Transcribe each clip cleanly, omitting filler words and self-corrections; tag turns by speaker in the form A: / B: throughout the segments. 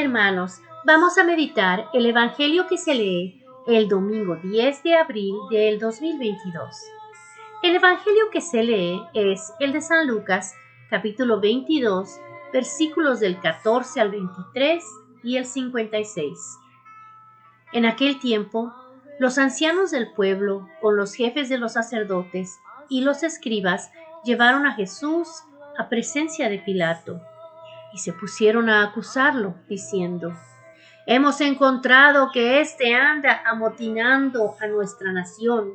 A: Hermanos, vamos a meditar el Evangelio que se lee el domingo 10 de abril del 2022. El Evangelio que se lee es el de San Lucas, capítulo 22, versículos del 14 al 23 y el 56. En aquel tiempo, los ancianos del pueblo, con los jefes de los sacerdotes y los escribas, llevaron a Jesús a presencia de Pilato y se pusieron a acusarlo, diciendo: «Hemos encontrado que éste anda amotinando a nuestra nación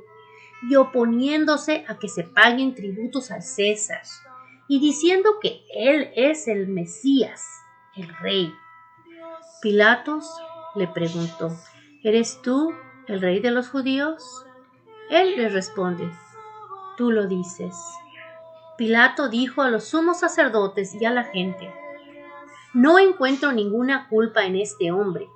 A: y oponiéndose a que se paguen tributos al César, y diciendo que él es el Mesías, el rey». Pilatos le preguntó: «¿Eres tú el rey de los judíos?». Él le responde: «Tú lo dices». Pilato dijo a los sumos sacerdotes y a la gente: «No encuentro ninguna culpa en este hombre».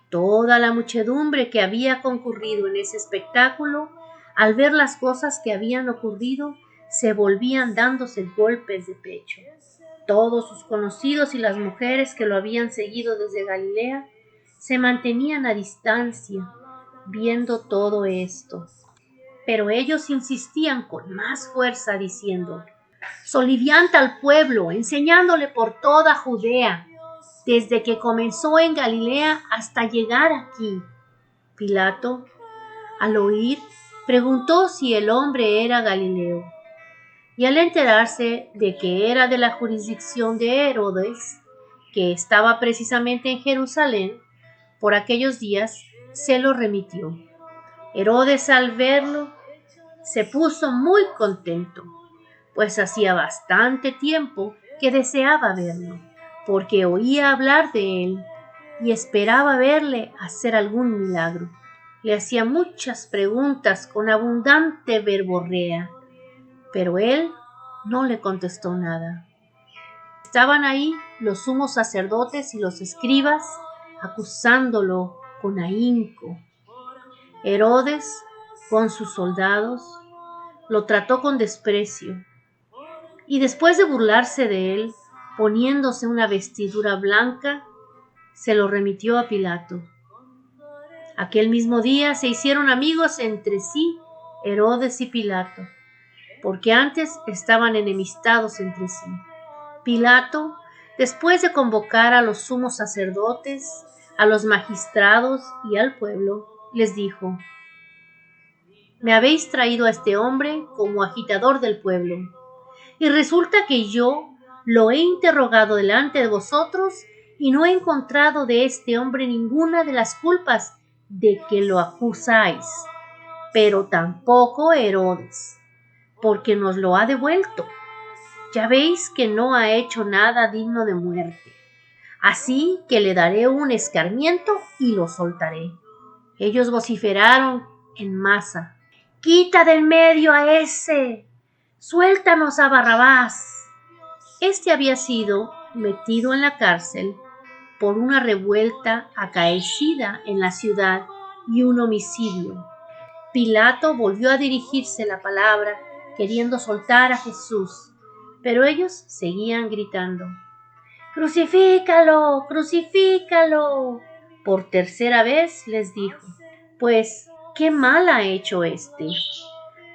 A: Toda la muchedumbre que había concurrido en ese espectáculo, al ver las cosas que habían ocurrido, se volvían dándose golpes de pecho. Todos sus conocidos y las mujeres que lo habían seguido desde Galilea se mantenían a distancia, viendo todo esto. Pero ellos insistían con más fuerza, diciendo: «Solivianta al pueblo, enseñándole por toda Judea, desde que comenzó en Galilea hasta llegar aquí». Pilato, al oír, preguntó si el hombre era Galileo, y al enterarse de que era de la jurisdicción de Herodes, que estaba precisamente en Jerusalén por aquellos días, se lo remitió. Herodes, al verlo, se puso muy contento, pues hacía bastante tiempo que deseaba verlo, porque oía hablar de él y esperaba verle hacer algún milagro. Le hacía muchas preguntas con abundante verborrea, pero él no le contestó nada. Estaban ahí los sumos sacerdotes y los escribas acusándolo con ahínco. Herodes, con sus soldados, lo trató con desprecio, y después de burlarse de él, poniéndose una vestidura blanca, se lo remitió a Pilato. Aquel mismo día se hicieron amigos entre sí Herodes y Pilato, porque antes estaban enemistados entre sí. Pilato, después de convocar a los sumos sacerdotes, a los magistrados y al pueblo, les dijo: «Me habéis traído a este hombre como agitador del pueblo, y resulta que yo lo he interrogado delante de vosotros y no he encontrado de este hombre ninguna de las culpas de que lo acusáis, pero tampoco Herodes, porque nos lo ha devuelto. Ya veis que no ha hecho nada digno de muerte. Así que le daré un escarmiento y lo soltaré». Ellos vociferaron en masa: «¡Quita del medio a ese! ¡Suéltanos a Barrabás!». Este había sido metido en la cárcel por una revuelta acaecida en la ciudad y un homicidio. Pilato volvió a dirigirse la palabra, queriendo soltar a Jesús, pero ellos seguían gritando: «¡Crucifícalo! ¡Crucifícalo!». Por tercera vez les dijo: «Pues, ¿qué mal ha hecho este?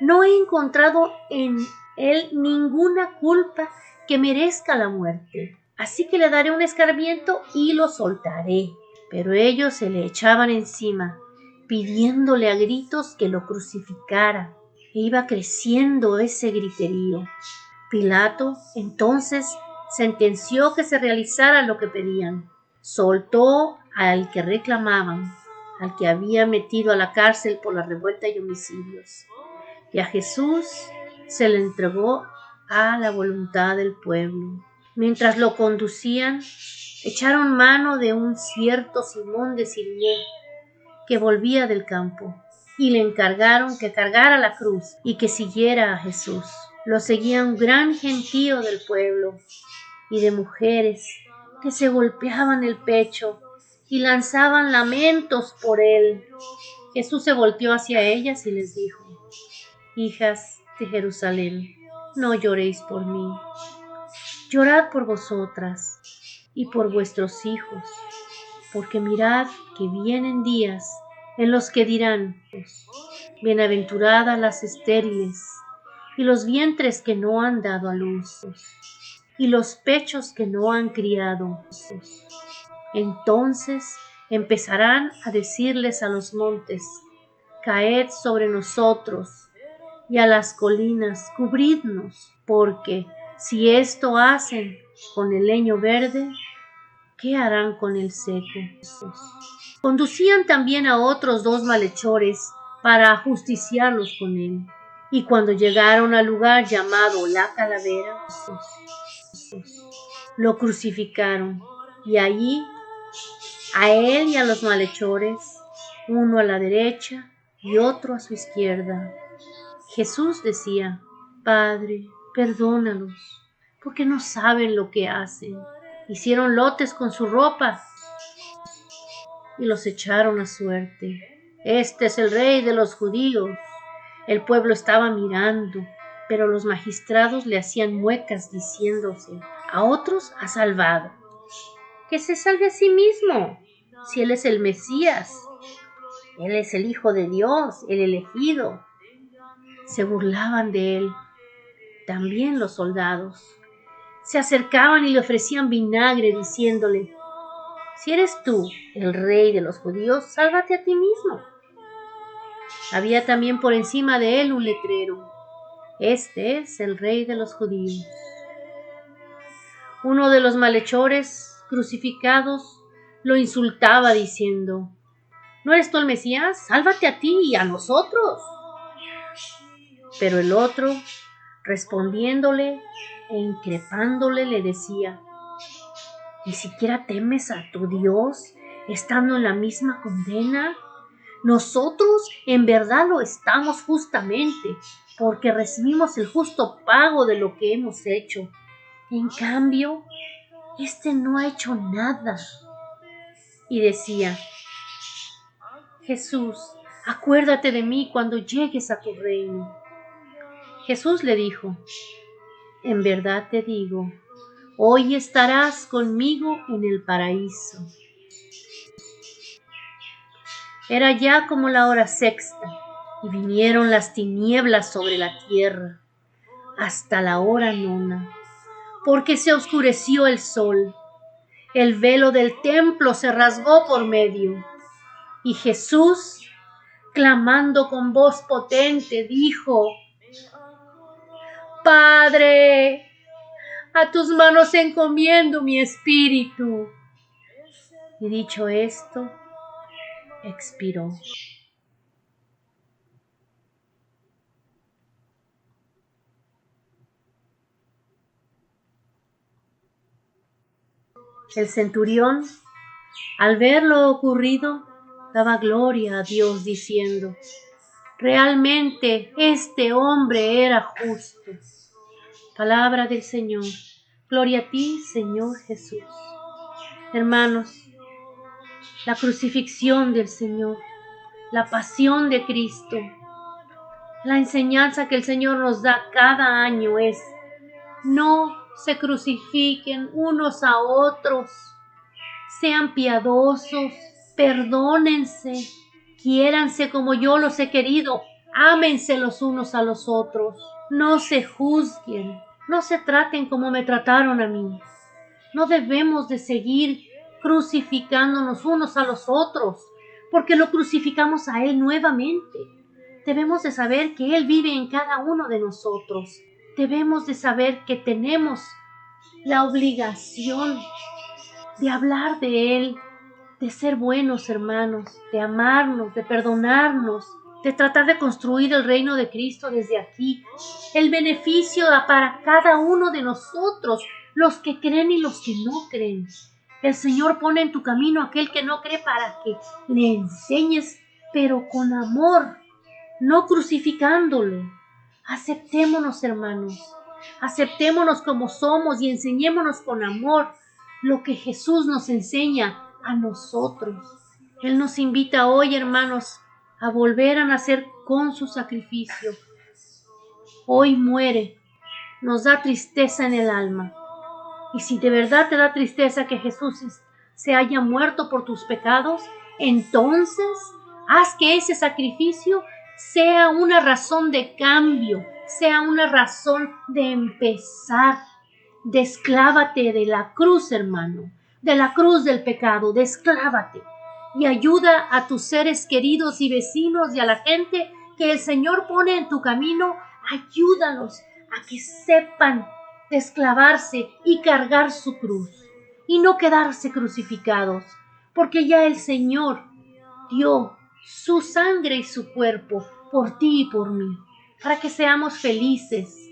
A: No he encontrado en él ninguna culpa que merezca la muerte. Así que le daré un escarmiento y lo soltaré». Pero ellos se le echaban encima, pidiéndole a gritos que lo crucificara. E iba creciendo ese griterío. Pilato entonces sentenció que se realizara lo que pedían. Soltó al que reclamaban, al que había metido a la cárcel por la revuelta y homicidios. Y a Jesús se le entregó a la voluntad del pueblo. Mientras lo conducían, echaron mano de un cierto Simón de Siriné, que volvía del campo, y le encargaron que cargara la cruz y que siguiera a Jesús. Lo seguía un gran gentío del pueblo y de mujeres que se golpeaban el pecho y lanzaban lamentos por él. Jesús se volteó hacia ellas y les dijo: «Hijas de Jerusalén, no lloréis por mí, llorad por vosotras y por vuestros hijos». porque mirad que vienen días en los que dirán, bienaventuradas las estériles, y los vientres que no han dado a luz, y los pechos que no han criado. Entonces empezarán a decirles a los montes, caed sobre nosotros, y a las colinas, cubridnos, porque si esto hacen con el leño verde, ¿qué harán con el seco? Conducían también a otros 2 malhechores para ajusticiarlos con él. Y cuando llegaron al lugar llamado la Calavera, lo crucificaron, y allí a él y a los malhechores, uno a la derecha y otro a su izquierda. Jesús decía, Padre, perdónalos, porque no saben lo que hacen. Hicieron lotes con su ropa y los echaron a suerte. Este es el rey de los judíos. El pueblo estaba mirando, pero los magistrados le hacían muecas diciéndose, a otros ha salvado. Que se salve a sí mismo, si él es el Mesías. Él es el Hijo de Dios, el elegido. Se burlaban de él. También los soldados. Se acercaban y le ofrecían vinagre diciéndole, si eres tú el rey de los judíos, sálvate a ti mismo. Había también por encima de él un letrero, este es el rey de los judíos. Uno de los malhechores crucificados lo insultaba diciendo, ¿no eres tú el Mesías? Sálvate a ti y a nosotros. Pero el otro, respondiéndole e increpándole, le decía, ¿ni siquiera temes a tu Dios estando en la misma condena? Nosotros en verdad lo estamos justamente, porque recibimos el justo pago de lo que hemos hecho. En cambio, este no ha hecho nada. Y decía, Jesús, acuérdate de mí cuando llegues a tu reino. Jesús le dijo, en verdad te digo, hoy estarás conmigo en el paraíso. Era ya como la hora sexta, y vinieron las tinieblas sobre la tierra, hasta la hora nona, porque se oscureció el sol. El velo del templo se rasgó por medio, y Jesús, clamando con voz potente, dijo, Padre, a tus manos encomiendo mi espíritu. Y dicho esto, expiró. El centurión, al ver lo ocurrido, daba gloria a Dios diciendo, realmente este hombre era justo. Palabra del Señor. Gloria a ti, Señor Jesús. Hermanos, la crucifixión del Señor, la pasión de Cristo, la enseñanza que el Señor nos da cada año es, no se crucifiquen unos a otros, sean piadosos, perdónense, quiéranse como yo los he querido, ámense los unos a los otros, no se juzguen, no se traten como me trataron a mí. No debemos de seguir crucificándonos unos a los otros, porque lo crucificamos a Él nuevamente. Debemos de saber que Él vive en cada uno de nosotros. Debemos de saber que tenemos la obligación de hablar de Él, de ser buenos hermanos, de amarnos, de perdonarnos, de tratar de construir el reino de Cristo desde aquí. El beneficio da para cada uno de nosotros, los que creen y los que no creen. El Señor pone en tu camino a aquel que no cree para que le enseñes, pero con amor, no crucificándolo. Aceptémonos, hermanos, aceptémonos como somos y enseñémonos con amor lo que Jesús nos enseña a nosotros. Él nos invita hoy, hermanos, a volver a nacer con su sacrificio. Hoy muere, nos da tristeza en el alma. Y si de verdad te da tristeza que Jesús se haya muerto por tus pecados, entonces haz que ese sacrificio sea una razón de cambio, sea una razón de empezar. Desclávate de la cruz, hermano, de la cruz del pecado, desclávate y ayuda a tus seres queridos y vecinos y a la gente que el Señor pone en tu camino, ayúdalos a que sepan desclavarse y cargar su cruz y no quedarse crucificados, porque ya el Señor dio su sangre y su cuerpo por ti y por mí, para que seamos felices,